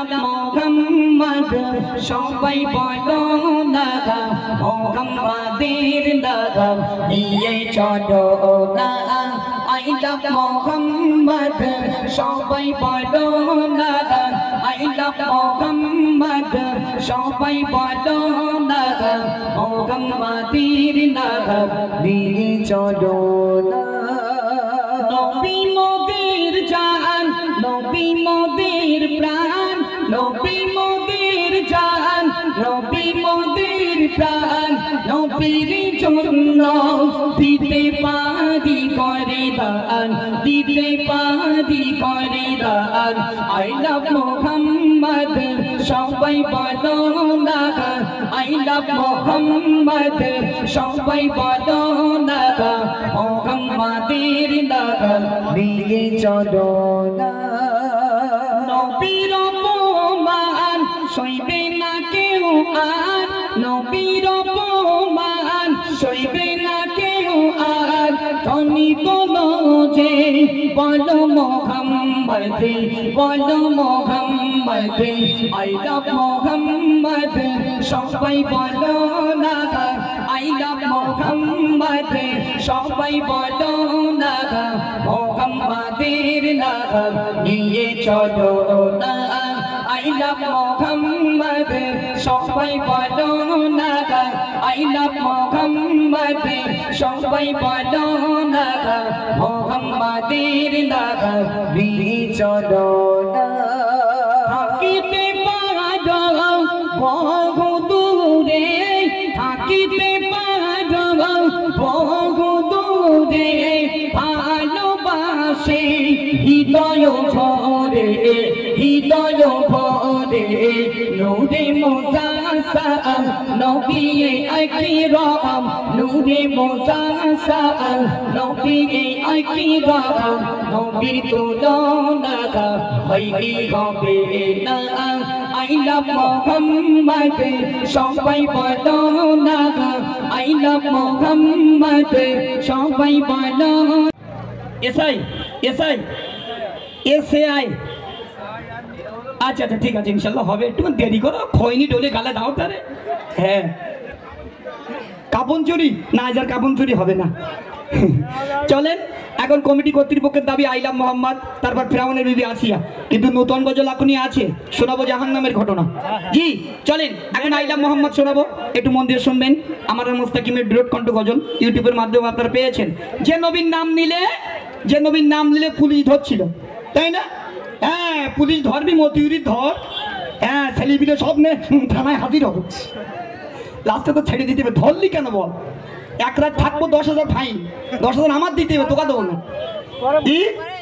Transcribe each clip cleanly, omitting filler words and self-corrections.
মোহাম্মদ সবাই বলো না মোহাম্মদের নাম নিয়ে চলো না আই লাভ মোহাম্মদ সবাই বলো না আই লাভ মোহাম্মদ সবাই বলো না মোহাম্মদের নাম নিয়ে চলো না নবী মোদের জান নবী মোদের প্রাণ নবী মোদের জান নবী মোদের প্রাণ নবীর জন্য দিতে পারি করে দান দিতে পারি করে দান আই লাভ মোহাম্মদ সবাই বলো না আই লাভ মোহাম্মদ সবাই বলো না মোহাম্মদের নাম নিয়ে চলো না নবীর অপমান সইবে না কেউ আর নবীর অপমান সইবে না কেউ আর ধনী বলো যে বলো মোহাম্মদ বলো মোহাম্মদ আই লাভ মোহাম্মদ সবাই বলো না আই লাভ মোহাম্মদ সবাই বলো না মোহাম্মদের নাম নিয়ে চলো না আই লাভ মোহাম্মদ সবাই বলো না আই লাভ মোহাম্মদ সবাই বলো না মোহাম্মদের নাম নিয়ে চলো না থাকিতে পারো বহু দূরে থাকিতে পারো বহু দূরে ভালোবাসে হৃদয় ভরে হৃদয় ভরে নূরে মুজাসসাম নবী আকরাম নূরে মুজাসসাম নবী আকরাম নবীর তুলনা হইতে হবে না আই লাভ মোহাম্মদ সবাই বলো না আই লাভ মোহাম্মদ সবাই বলো এসআই এসআই এসআই আচ্ছা আচ্ছা ঠিক আছে ইনশাল্লাহ হবে একটু দেরি করো খৈনি ডলে গালে দাও তারে হ্যাঁ কাপন চুরি না যার কাপন চুরি হবে না চলেন এখন কমিটি কর্তৃপক্ষের দাবি আই লাভ মোহাম্মদ তারপর ফিরাউনের বিবি আসিয়া কিন্তু নতুন গজল এখনই আছে শোনাবো জাহান্নামের ঘটনা জি চলেন এখন আই লাভ মোহাম্মদ শোনাবো একটু মন দিয়ে শুনবেন আমার মুস্তাকিমের ডিরেক্ট কণ্ঠ গজল ইউটিউবের মাধ্যমে আপনারা পেয়েছেন যে নবীর নাম নিলে পুলিশ ধরছিল তাই না হ্যাঁ পুলিশ ধরবি মতিউরি ধর হ্যাঁ ছেলেপিলে সব নে থানায় হাজির হবে লাস্টে তো ছেড়ে দিতে হবে ধরলি কেন বল এক রাত থাকবো 10,000 ফাইন 10,000 আমার দিতে হবে তোকা দেবো না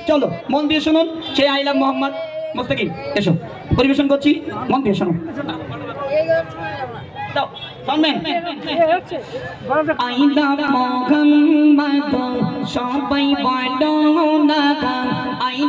চলো মন দিয়ে শুনুন সে আই লাভ মোহাম্মদ মুস্তাকিম এসো পরিবেশন করছি মন দিয়ে শুনুন আই লাভ মোহাম্মদ সবাই বলো না আই